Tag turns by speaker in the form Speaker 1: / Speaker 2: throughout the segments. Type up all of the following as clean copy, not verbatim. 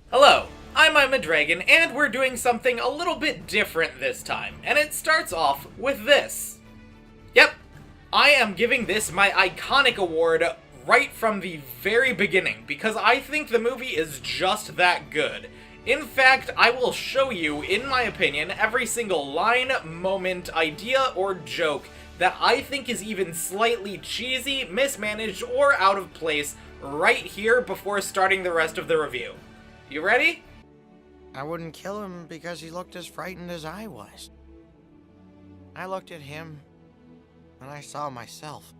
Speaker 1: Hello, I'm ImmaDreygon, and we're doing something a little bit different this time, and it starts off with this. Yep, I am giving this my iconic award right from the very beginning, because I think the movie is just that good. In fact, I will show you, in my opinion, every single line, moment, idea, or joke that I think is even slightly cheesy, mismanaged, or out of place right here before starting the rest of the review. You ready?
Speaker 2: I wouldn't kill him because he looked as frightened as I was. I looked at him, and I saw myself.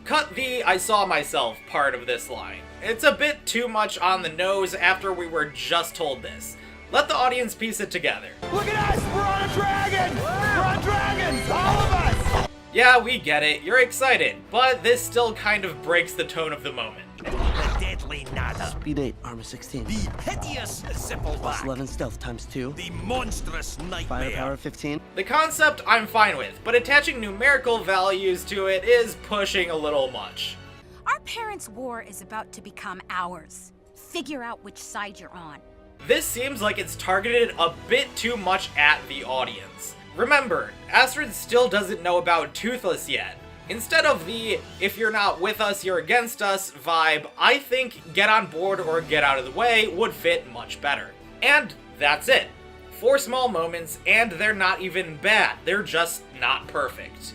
Speaker 1: Cut the I saw myself part of this line. It's a bit too much on the nose after we were just told this. Let the audience piece it together.
Speaker 3: Look at us! We're on a dragon! We're on dragons! All of us!
Speaker 1: Yeah, we get it. You're excited, but this still kind of breaks the tone of the moment.
Speaker 3: The deadly nada.
Speaker 4: Speed 8, armor 16.
Speaker 3: The hideous Zippleback.
Speaker 4: Plus 11 stealth times 2.
Speaker 3: The monstrous nightmare.
Speaker 4: Firepower 15.
Speaker 1: The concept I'm fine with, but attaching numerical values to it is pushing a little much.
Speaker 5: Our parents' war is about to become ours. Figure out which side you're on.
Speaker 1: This seems like it's targeted a bit too much at the audience. Remember, Astrid still doesn't know about Toothless yet. Instead of the, if you're not with us, you're against us vibe, I think get on board or get out of the way would fit much better. And that's it. 4 small moments, and they're not even bad, they're just not perfect.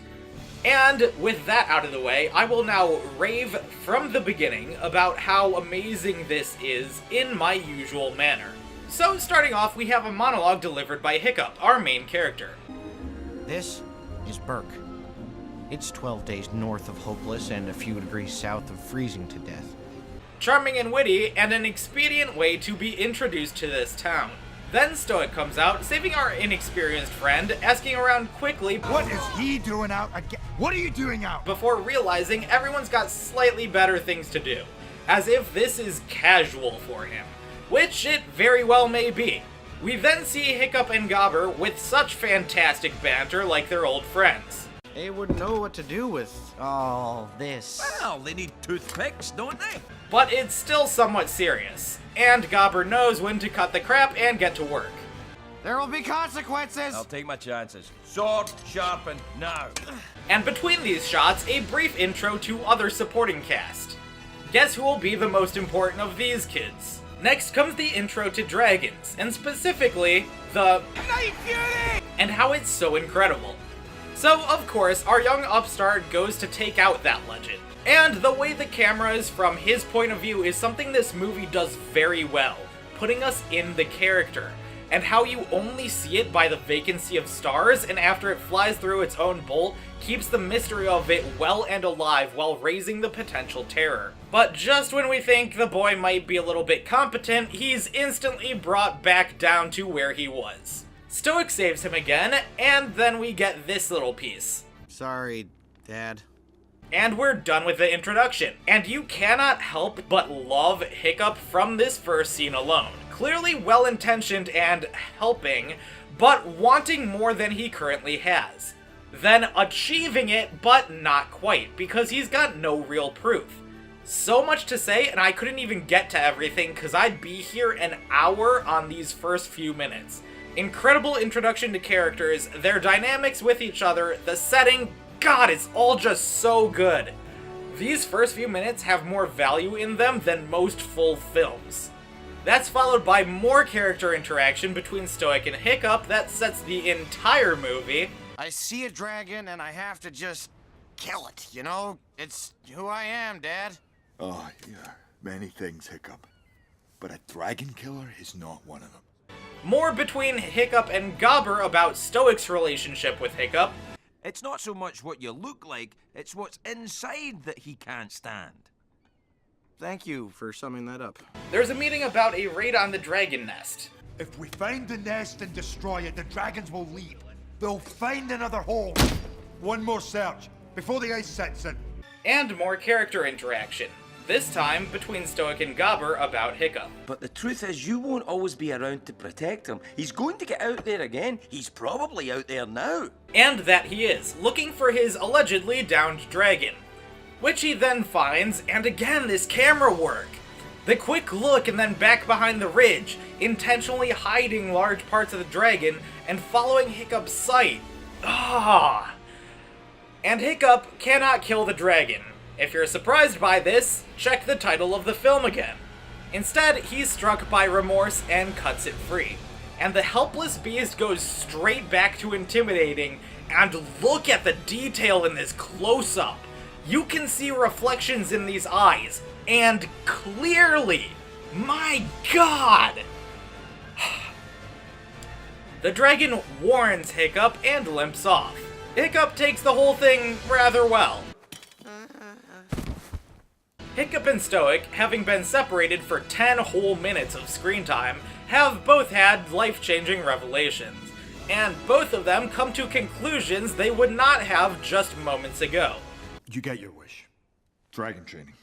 Speaker 1: And with that out of the way, I will now rave from the beginning about how amazing this is in my usual manner. So starting off, we have a monologue delivered by Hiccup, our main character.
Speaker 2: This is Burke. It's 12 days north of hopeless and a few degrees south of freezing to death.
Speaker 1: Charming and witty, and an expedient way to be introduced to this town. Then Stoic comes out, saving our inexperienced friend, asking around quickly
Speaker 6: What is he doing out again? What are you doing out?
Speaker 1: before realizing everyone's got slightly better things to do, as if this is casual for him, which it very well may be. We then see Hiccup and Gobber with such fantastic banter like they're old friends.
Speaker 2: They wouldn't know what to do with all this.
Speaker 3: Well, they need toothpicks, don't they?
Speaker 1: But it's still somewhat serious, and Gobber knows when to cut the crap and get to work.
Speaker 2: There will be consequences!
Speaker 3: I'll take my chances. Sword sharpened now.
Speaker 1: And between these shots, a brief intro to other supporting cast. Guess who will be the most important of these kids? Next comes the intro to dragons, and specifically, the
Speaker 3: Night Fury!
Speaker 1: and how it's so incredible. So, of course, our young upstart goes to take out that legend. And the way the camera is from his point of view is something this movie does very well, putting us in the character, and how you only see it by the vacancy of stars, and after it flies through its own bolt, keeps the mystery of it well and alive while raising the potential terror. But just when we think the boy might be a little bit competent, he's instantly brought back down to where he was. Stoic saves him again, and then we get this little piece.
Speaker 2: Sorry, Dad.
Speaker 1: And we're done with the introduction. And you cannot help but love Hiccup from this first scene alone. Clearly well-intentioned and helping, but wanting more than he currently has. Then achieving it, but not quite, because he's got no real proof. So much to say, and I couldn't even get to everything because I'd be here an hour on these first few minutes. Incredible introduction to characters, their dynamics with each other, the setting, God, it's all just so good. These first few minutes have more value in them than most full films. That's followed by more character interaction between Stoic and Hiccup that sets the entire movie.
Speaker 2: I see a dragon and I have to just kill it, you know? It's who I am, Dad.
Speaker 6: Oh, yeah. Many things, Hiccup. But a dragon killer is not one of them.
Speaker 1: More between Hiccup and Gobber about Stoic's relationship with Hiccup.
Speaker 3: It's not so much what you look like, it's what's inside that he can't stand.
Speaker 2: Thank you for summing that up.
Speaker 1: There's a meeting about a raid on the dragon nest.
Speaker 6: If we find the nest and destroy it, the dragons will leave. They'll find another home. One more search, before the ice sets in.
Speaker 1: And more character interaction. This time between Stoic and Gobber about Hiccup.
Speaker 7: But the truth is, you won't always be around to protect him. He's going to get out there again. He's probably out there now.
Speaker 1: And that he is, looking for his allegedly downed dragon. Which he then finds, and again, this camera work. The quick look and then back behind the ridge, intentionally hiding large parts of the dragon and following Hiccup's sight. Ah! And Hiccup cannot kill the dragon. If you're surprised by this, check the title of the film again. Instead, he's struck by remorse and cuts it free. And the helpless beast goes straight back to intimidating, and look at the detail in this close-up. You can see reflections in these eyes, and clearly, my god! The dragon warns Hiccup and limps off. Hiccup takes the whole thing rather well. Hiccup and Stoic, having been separated for 10 whole minutes of screen time, have both had life-changing revelations, and both of them come to conclusions they would not have just moments ago.
Speaker 6: You get your wish. Dragon training.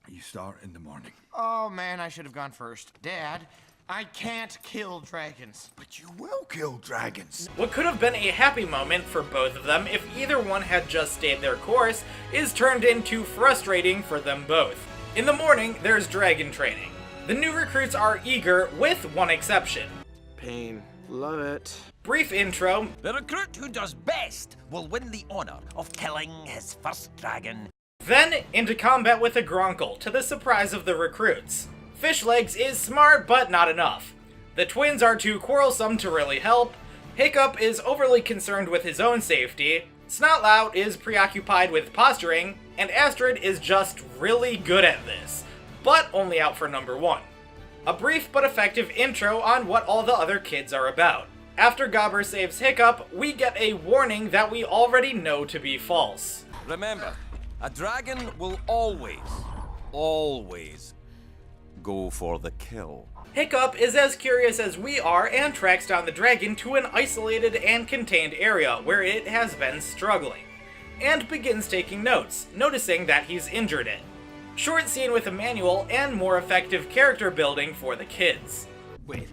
Speaker 6: You start in the morning.
Speaker 2: Oh man, I should have gone first. Dad, I can't kill dragons.
Speaker 6: But you will kill dragons.
Speaker 1: What could have been a happy moment for both of them if either one had just stayed their course is turned into frustrating for them both. In the morning, there's dragon training. The new recruits are eager, with one exception.
Speaker 4: Pain. Love it.
Speaker 1: Brief intro.
Speaker 3: The recruit who does best will win the honor of killing his first dragon.
Speaker 1: Then into combat with a Gronkle, to the surprise of the recruits. Fishlegs is smart, but not enough. The twins are too quarrelsome to really help. Hiccup is overly concerned with his own safety. Snotlout is preoccupied with posturing, and Astrid is just really good at this, but only out for number 1. A brief but effective intro on what all the other kids are about. After Gobber saves Hiccup, we get a warning that we already know to be false.
Speaker 3: Remember, a dragon will always go for the kill.
Speaker 1: Hiccup is as curious as we are and tracks down the dragon to an isolated and contained area where it has been struggling, and begins taking notes, noticing that he's injured it. Short scene with a manual and more effective character building for the kids.
Speaker 2: Wait,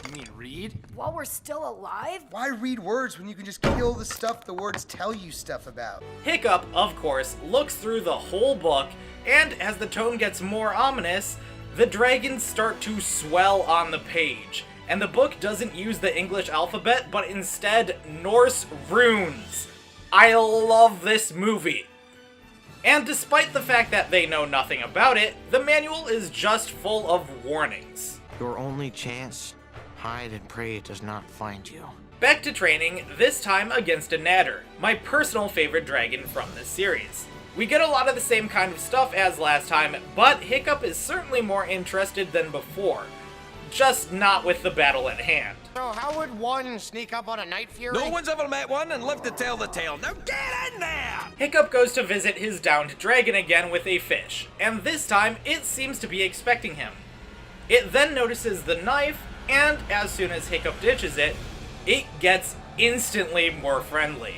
Speaker 2: you mean read?
Speaker 8: While we're still alive?
Speaker 9: Why read words when you can just kill the stuff the words tell you stuff about?
Speaker 1: Hiccup, of course, looks through the whole book, and as the tone gets more ominous, the dragons start to swell on the page, and the book doesn't use the English alphabet, but instead Norse runes. I love this movie. And despite the fact that they know nothing about it, the manual is just full of warnings.
Speaker 2: Your only chance, hide and pray it does not find you.
Speaker 1: Back to training, this time against a Natter, my personal favorite dragon from this series. We get a lot of the same kind of stuff as last time, but Hiccup is certainly more interested than before. Just not with the battle at hand.
Speaker 2: So how would one sneak up on a Night Fury?
Speaker 3: No one's ever met one and lived to tell the tale. Now get in there!
Speaker 1: Hiccup goes to visit his downed dragon again with a fish, and this time it seems to be expecting him. It then notices the knife, and as soon as Hiccup ditches it, it gets instantly more friendly.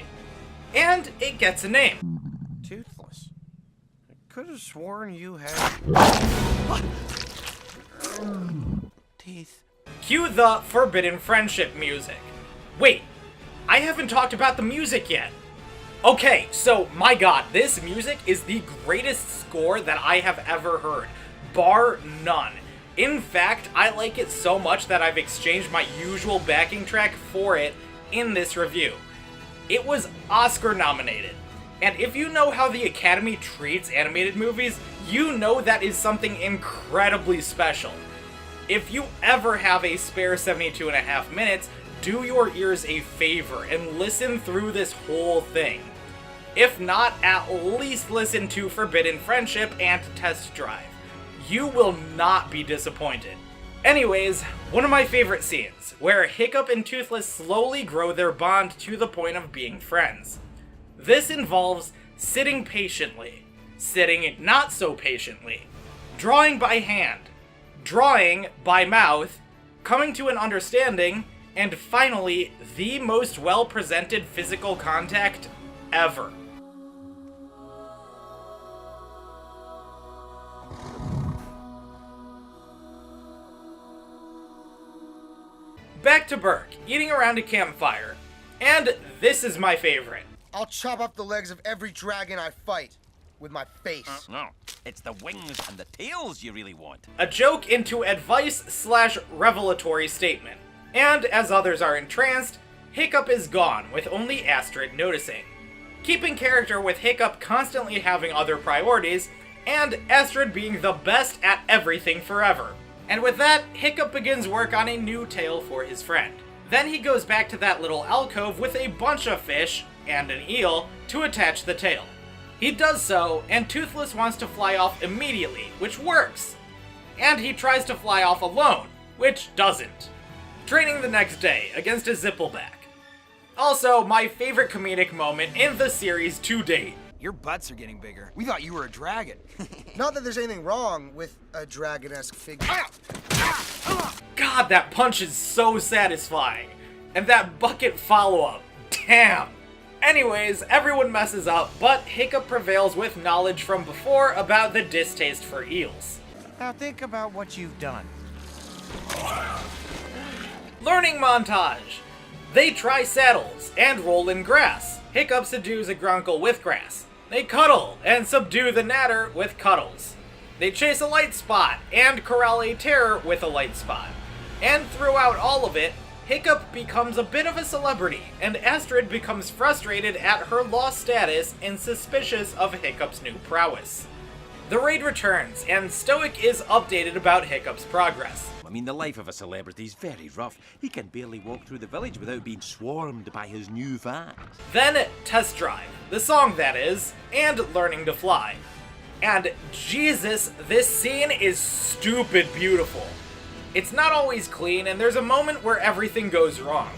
Speaker 1: And it gets a name.
Speaker 2: Toothless. I could have sworn you had... teeth.
Speaker 1: Cue the Forbidden Friendship music. Wait, I haven't talked about the music yet. Okay, so my god, this music is the greatest score that I have ever heard, bar none. In fact, I like it so much that I've exchanged my usual backing track for it in this review. It was Oscar nominated, and if you know how the Academy treats animated movies, you know that is something incredibly special. If you ever have a spare 72.5 minutes, do your ears a favor and listen through this whole thing. If not, at least listen to Forbidden Friendship and Test Drive. You will not be disappointed. Anyways, one of my favorite scenes, where Hiccup and Toothless slowly grow their bond to the point of being friends. This involves sitting patiently, sitting not so patiently, drawing by hand, drawing by mouth, coming to an understanding, and finally, the most well-presented physical contact ever. Back to Burke, eating around a campfire. And this is my favorite.
Speaker 9: I'll chop off the legs of every dragon I fight with my face.
Speaker 3: No. It's the wings and the tails you really want.
Speaker 1: A joke into advice/revelatory statement. And as others are entranced, Hiccup is gone, with only Astrid noticing. Keeping character with Hiccup constantly having other priorities, and Astrid being the best at everything forever. And with that, Hiccup begins work on a new tail for his friend. Then he goes back to that little alcove with a bunch of fish, and an eel, to attach the tail. He does so, and Toothless wants to fly off immediately, which works. And he tries to fly off alone, which doesn't. Training the next day against a Zippleback. Also, my favorite comedic moment in the series to date.
Speaker 9: Your butts are getting bigger. We thought you were a dragon. Not that there's anything wrong with a dragon-esque figure.
Speaker 1: God, that punch is so satisfying. And that bucket follow-up. Damn. Anyways, everyone messes up, but Hiccup prevails with knowledge from before about the distaste for eels.
Speaker 2: Now think about what you've done.
Speaker 1: Learning montage. They try saddles and roll in grass. Hiccup subdues a grunkle with grass. They cuddle and subdue the natter with cuddles. They chase a light spot and corral a terror with a light spot. And throughout all of it, Hiccup becomes a bit of a celebrity, and Astrid becomes frustrated at her lost status and suspicious of Hiccup's new prowess. The raid returns, and Stoic is updated about Hiccup's progress.
Speaker 3: I mean, the life of a celebrity is very rough. He can barely walk through the village without being swarmed by his new fans.
Speaker 1: Then Test Drive, the song that is, and Learning to Fly. And Jesus, this scene is stupid beautiful. It's not always clean, and there's a moment where everything goes wrong.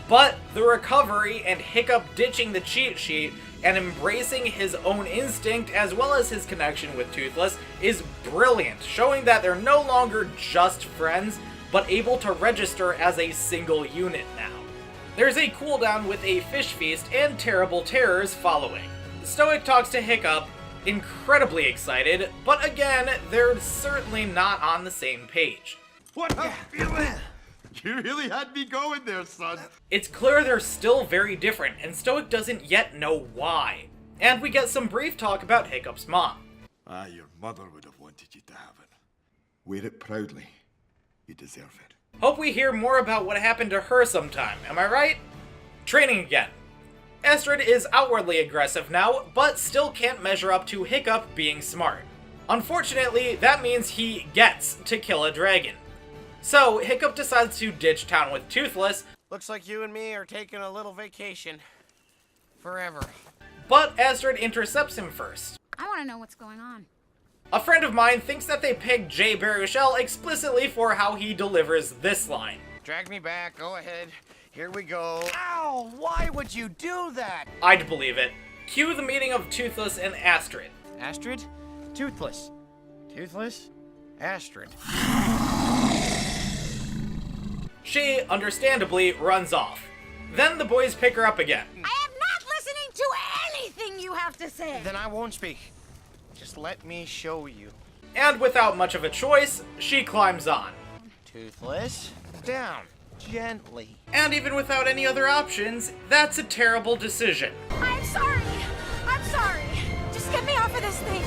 Speaker 1: But the recovery and Hiccup ditching the cheat sheet and embracing his own instinct as well as his connection with Toothless is brilliant, showing that they're no longer just friends, but able to register as a single unit now. There's a cooldown with a fish feast and terrible terrors following. Stoic talks to Hiccup, incredibly excited, but again, they're certainly not on the same page.
Speaker 6: What a feeling! You really had me going there, son.
Speaker 1: It's clear they're still very different, and Stoic doesn't yet know why. And we get some brief talk about Hiccup's mom.
Speaker 6: Your mother would have wanted you to have it. Wear it proudly. You deserve it.
Speaker 1: Hope we hear more about what happened to her sometime, am I right? Training again. Astrid is outwardly aggressive now, but still can't measure up to Hiccup being smart. Unfortunately, that means he gets to kill a dragon. So, Hiccup decides to ditch town with Toothless,
Speaker 2: Looks like you and me are taking a little vacation. Forever.
Speaker 1: but Astrid intercepts him first.
Speaker 5: I want to know what's going on.
Speaker 1: A friend of mine thinks that they picked Jay Baruchel explicitly for how he delivers this line.
Speaker 2: Drag me back, go ahead. Here we go. Ow! Why would you do that?
Speaker 1: I'd believe it. Cue the meeting of Toothless and Astrid.
Speaker 2: Astrid? Toothless. Toothless? Astrid.
Speaker 1: She, understandably, runs off. Then the boys pick her up again.
Speaker 5: I am not listening to anything you have to say.
Speaker 2: Then I won't speak. Just let me show you.
Speaker 1: And without much of a choice, she climbs on.
Speaker 2: Toothless? Down. Gently.
Speaker 1: And even without any other options, that's a terrible decision.
Speaker 5: I'm sorry. I'm sorry. Just get me off of this thing.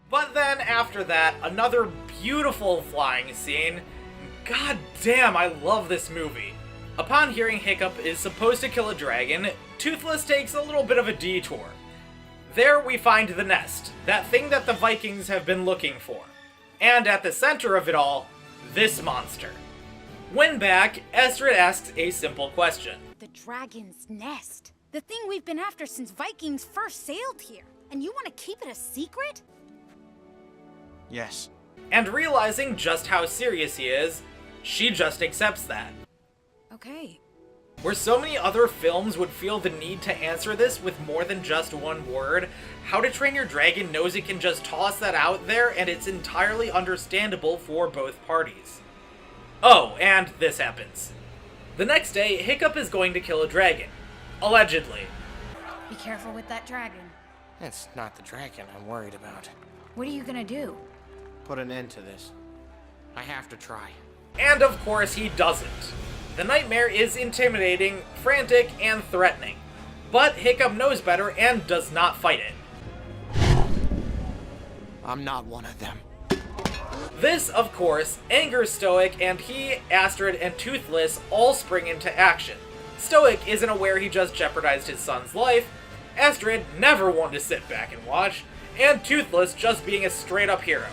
Speaker 1: But then after that, another beautiful flying scene. God damn, I love this movie. Upon hearing Hiccup is supposed to kill a dragon, Toothless takes a little bit of a detour. There we find the nest, that thing that the Vikings have been looking for. And at the center of it all, this monster. When back, Astrid asks a simple question.
Speaker 5: The dragon's nest. The thing we've been after since Vikings first sailed here. And you want to keep it a secret?
Speaker 2: Yes.
Speaker 1: And realizing just how serious he is, she just accepts that.
Speaker 5: Okay.
Speaker 1: Where so many other films would feel the need to answer this with more than just one word, How to Train Your Dragon knows it can just toss that out there and it's entirely understandable for both parties. Oh, and this happens. The next day, Hiccup is going to kill a dragon. Allegedly.
Speaker 5: Be careful with that dragon.
Speaker 2: It's not the dragon I'm worried about.
Speaker 5: What are you gonna do?
Speaker 2: Put an end to this. I have to try.
Speaker 1: And of course he doesn't. The nightmare is intimidating, frantic, and threatening. But Hiccup knows better and does not fight it.
Speaker 2: I'm not one of them.
Speaker 1: This, of course, angers Stoic, and he, Astrid, and Toothless all spring into action. Stoic isn't aware he just jeopardized his son's life, Astrid never one to sit back and watch, and Toothless just being a straight-up hero.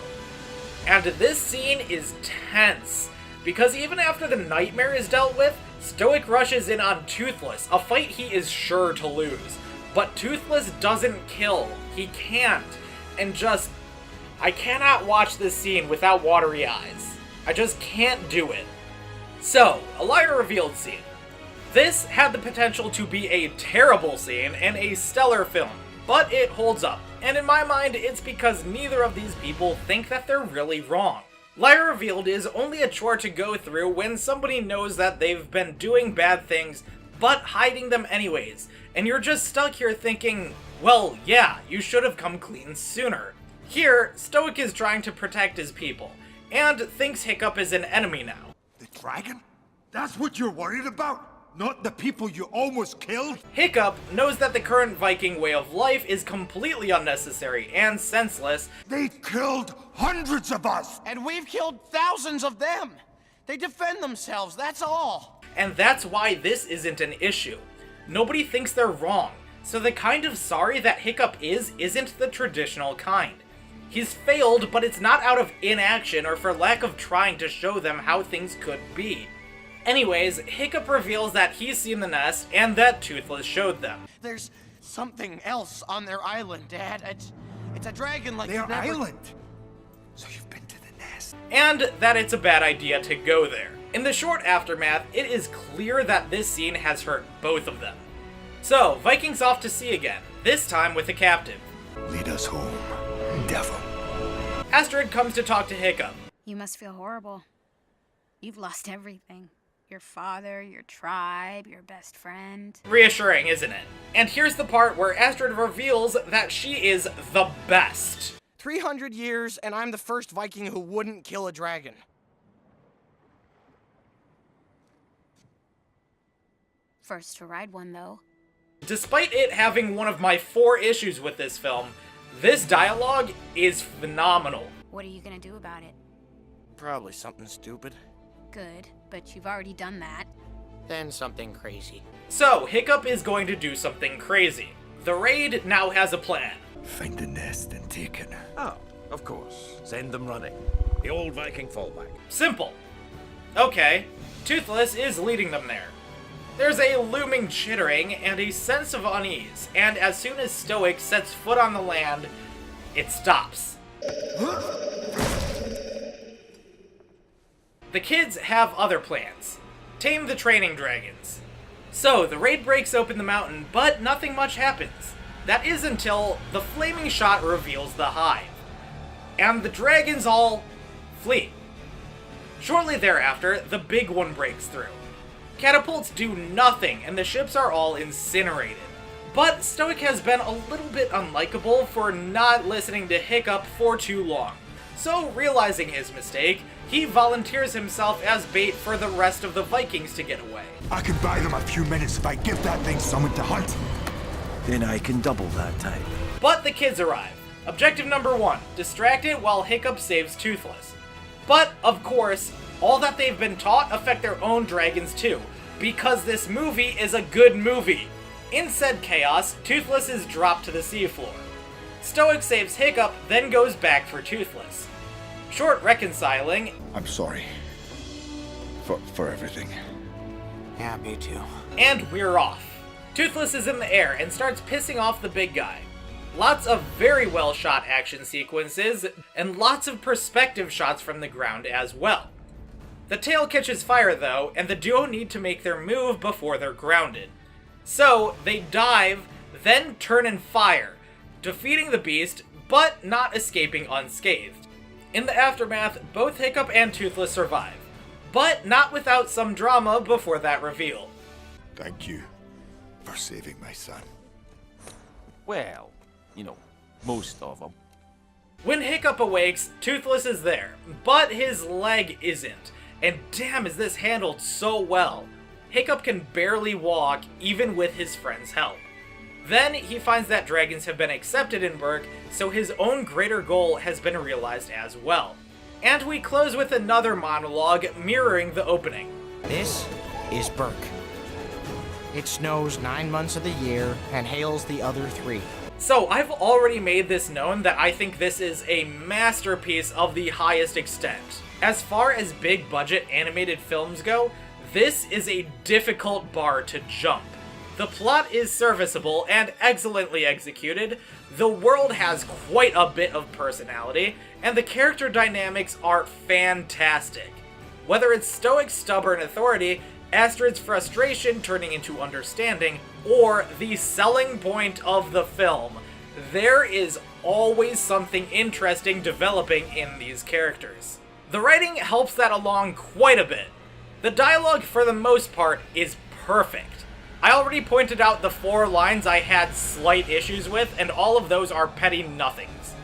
Speaker 1: And this scene is tense, because even after the nightmare is dealt with, Stoic rushes in on Toothless, a fight he is sure to lose. But Toothless doesn't kill. He can't. And I cannot watch this scene without watery eyes. I just can't do it. So, a liar revealed scene. This had the potential to be a terrible scene and a stellar film, but it holds up. And in my mind, it's because neither of these people think that they're really wrong. Liar Revealed is only a chore to go through when somebody knows that they've been doing bad things, but hiding them anyways, and you're just stuck here thinking, well, yeah, you should have come clean sooner. Here, Stoic is trying to protect his people, and thinks Hiccup is an enemy now.
Speaker 6: The dragon? That's what you're worried about? Not the people you almost killed?
Speaker 1: Hiccup knows that the current Viking way of life is completely unnecessary and senseless.
Speaker 6: They've killed hundreds of us!
Speaker 2: And we've killed thousands of them! They defend themselves, that's all!
Speaker 1: And that's why this isn't an issue. Nobody thinks they're wrong, so the kind of sorry that Hiccup isn't the traditional kind. He's failed, but it's not out of inaction or for lack of trying to show them how things could be. Anyways, Hiccup reveals that he's seen the nest and that Toothless showed them.
Speaker 2: There's something else on their island, Dad. It's a dragon like
Speaker 6: Their
Speaker 2: you've never...
Speaker 6: island? So you've been to the nest?
Speaker 1: And that it's a bad idea to go there. In the short aftermath, it is clear that this scene has hurt both of them. So, Vikings off to sea again, this time with a captive.
Speaker 6: Lead us home, devil.
Speaker 1: Astrid comes to talk to Hiccup.
Speaker 5: You must feel horrible. You've lost everything. Your father, your tribe, your best friend.
Speaker 1: Reassuring, isn't it? And here's the part where Astrid reveals that she is the best.
Speaker 2: 300 years, and I'm the first Viking who wouldn't kill a dragon.
Speaker 5: First to ride one, though.
Speaker 1: Despite it having one of my 4 issues with this film, this dialogue is phenomenal.
Speaker 5: What are you gonna do about it?
Speaker 2: Probably something stupid.
Speaker 5: Good, but you've already done that.
Speaker 2: Then something crazy.
Speaker 1: So, Hiccup is going to do something crazy. The raid now has a plan.
Speaker 6: Find the nest and take it.
Speaker 3: Oh, of course. Send them running. The old Viking fallback.
Speaker 1: Simple. Okay, Toothless is leading them there. There's a looming chittering and a sense of unease, and as soon as Stoic sets foot on the land, it stops. The kids have other plans. Tame the training dragons. So, the raid breaks open the mountain, but nothing much happens. That is until the flaming shot reveals the hive. And the dragons all flee. Shortly thereafter, the big one breaks through. Catapults do nothing, and the ships are all incinerated. But Stoic has been a little bit unlikable for not listening to Hiccup for too long. So, realizing his mistake, he volunteers himself as bait for the rest of the Vikings to get away.
Speaker 6: I can buy them a few minutes if I give that thing someone to hunt.
Speaker 3: Then I can double that time.
Speaker 1: But the kids arrive. Objective number 1, distract it while Hiccup saves Toothless. But, of course, all that they've been taught affect their own dragons too, because this movie is a good movie. In said chaos, Toothless is dropped to the seafloor. Stoic saves Hiccup, then goes back for Toothless. Short reconciling,
Speaker 6: I'm sorry. For everything.
Speaker 2: Yeah, me too.
Speaker 1: and we're off. Toothless is in the air and starts pissing off the big guy. Lots of very well shot action sequences, and lots of perspective shots from the ground as well. The tail catches fire though, and the duo need to make their move before they're grounded. So, they dive, then turn and fire, defeating the beast, but not escaping unscathed. In the aftermath, both Hiccup and Toothless survive, but not without some drama before that reveal.
Speaker 6: Thank you for saving my son.
Speaker 3: Well, you know, most of them.
Speaker 1: When Hiccup awakes, Toothless is there, but his leg isn't, and damn is this handled so well. Hiccup can barely walk, even with his friend's help. Then he finds that dragons have been accepted in Berk, so his own greater goal has been realized as well. And we close with another monologue mirroring the opening.
Speaker 2: This is Berk. It snows 9 months of the year and hails the other 3.
Speaker 1: So I've already made this known that I think this is a masterpiece of the highest extent. As far as big budget animated films go, this is a difficult bar to jump. The plot is serviceable and excellently executed, the world has quite a bit of personality, and the character dynamics are fantastic. Whether it's Stoic's stubborn authority, Astrid's frustration turning into understanding, or the selling point of the film, there is always something interesting developing in these characters. The writing helps that along quite a bit. The dialogue, for the most part, is perfect. I already pointed out the 4 lines I had slight issues with, and all of those are petty nothings.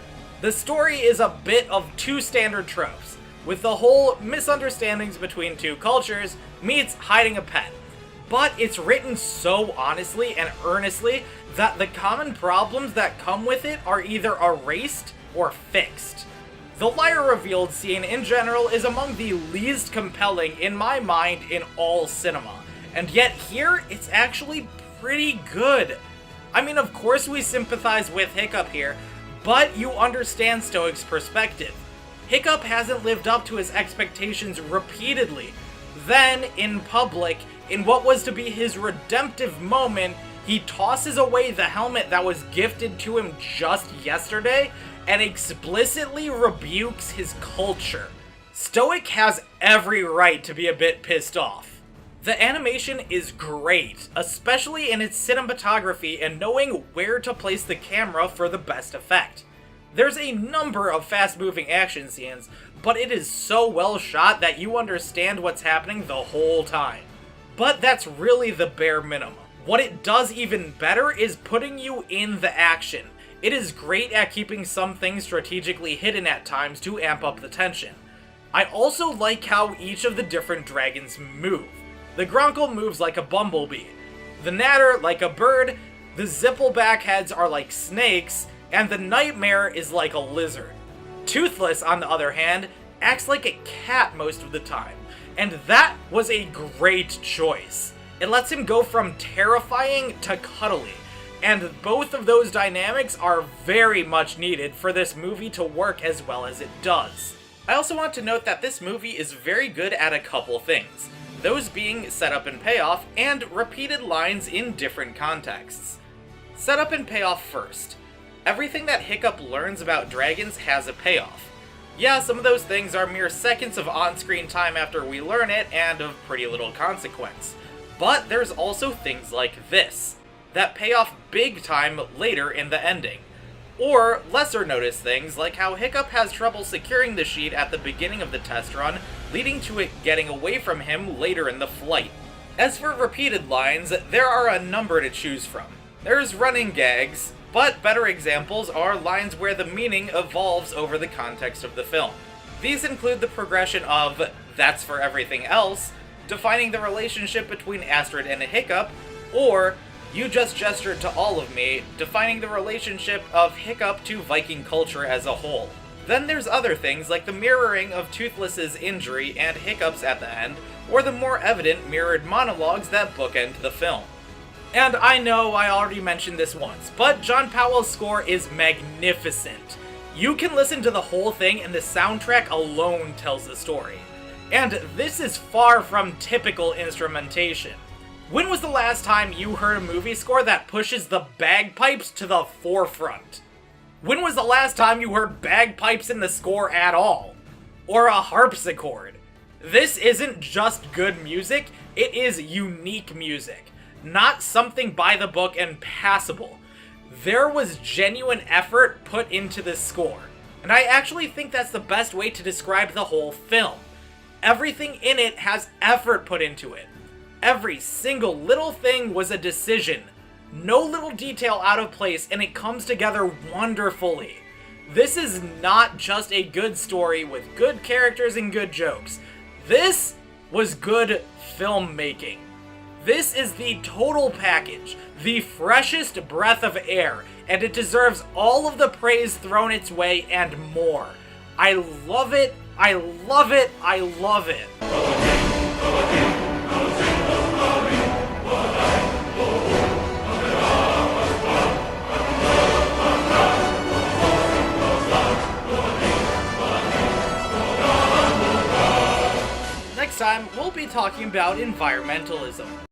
Speaker 1: The story is a bit of 2 standard tropes, with the whole misunderstandings between 2 cultures meets hiding a pet. But it's written so honestly and earnestly that the common problems that come with it are either erased or fixed. The liar revealed scene in general is among the least compelling in my mind in all cinema. And yet here, it's actually pretty good. I mean, of course we sympathize with Hiccup here, but you understand Stoic's perspective. Hiccup hasn't lived up to his expectations repeatedly. Then, in public, in what was to be his redemptive moment, he tosses away the helmet that was gifted to him just yesterday and explicitly rebukes his culture. Stoic has every right to be a bit pissed off. The animation is great, especially in its cinematography and knowing where to place the camera for the best effect. There's a number of fast-moving action scenes, but it is so well shot that you understand what's happening the whole time. But that's really the bare minimum. What it does even better is putting you in the action. It is great at keeping some things strategically hidden at times to amp up the tension. I also like how each of the different dragons move. The Grunkle moves like a bumblebee, the Natter like a bird, the Zippleback heads are like snakes, and the Nightmare is like a lizard. Toothless, on the other hand, acts like a cat most of the time, and that was a great choice. It lets him go from terrifying to cuddly, and both of those dynamics are very much needed for this movie to work as well as it does. I also want to note that this movie is very good at a couple things. Those being setup and payoff, and repeated lines in different contexts. Setup and payoff first. Everything that Hiccup learns about dragons has a payoff. Yeah, some of those things are mere seconds of on-screen time after we learn it, and of pretty little consequence. But there's also things like this, that pay off big time later in the ending. Or lesser noticed things, like how Hiccup has trouble securing the sheet at the beginning of the test run, leading to it getting away from him later in the flight. As for repeated lines, there are a number to choose from. There's running gags, but better examples are lines where the meaning evolves over the context of the film. These include the progression of "that's for everything else," defining the relationship between Astrid and Hiccup, or "you just gestured to all of me," defining the relationship of Hiccup to Viking culture as a whole. Then there's other things like the mirroring of Toothless's injury and Hiccup's at the end, or the more evident mirrored monologues that bookend the film. And I know I already mentioned this once, but John Powell's score is magnificent. You can listen to the whole thing and the soundtrack alone tells the story. And this is far from typical instrumentation. When was the last time you heard a movie score that pushes the bagpipes to the forefront? When was the last time you heard bagpipes in the score at all? Or a harpsichord? This isn't just good music, it is unique music. Not something by the book and passable. There was genuine effort put into this score. And I actually think that's the best way to describe the whole film. Everything in it has effort put into it. Every single little thing was a decision. No little detail out of place, and it comes together wonderfully. This is not just a good story with good characters and good jokes. This was good filmmaking. This is the total package, the freshest breath of air, and it deserves all of the praise thrown its way and more. I love it, I love it, I love it. Next time, we'll be talking about environmentalism.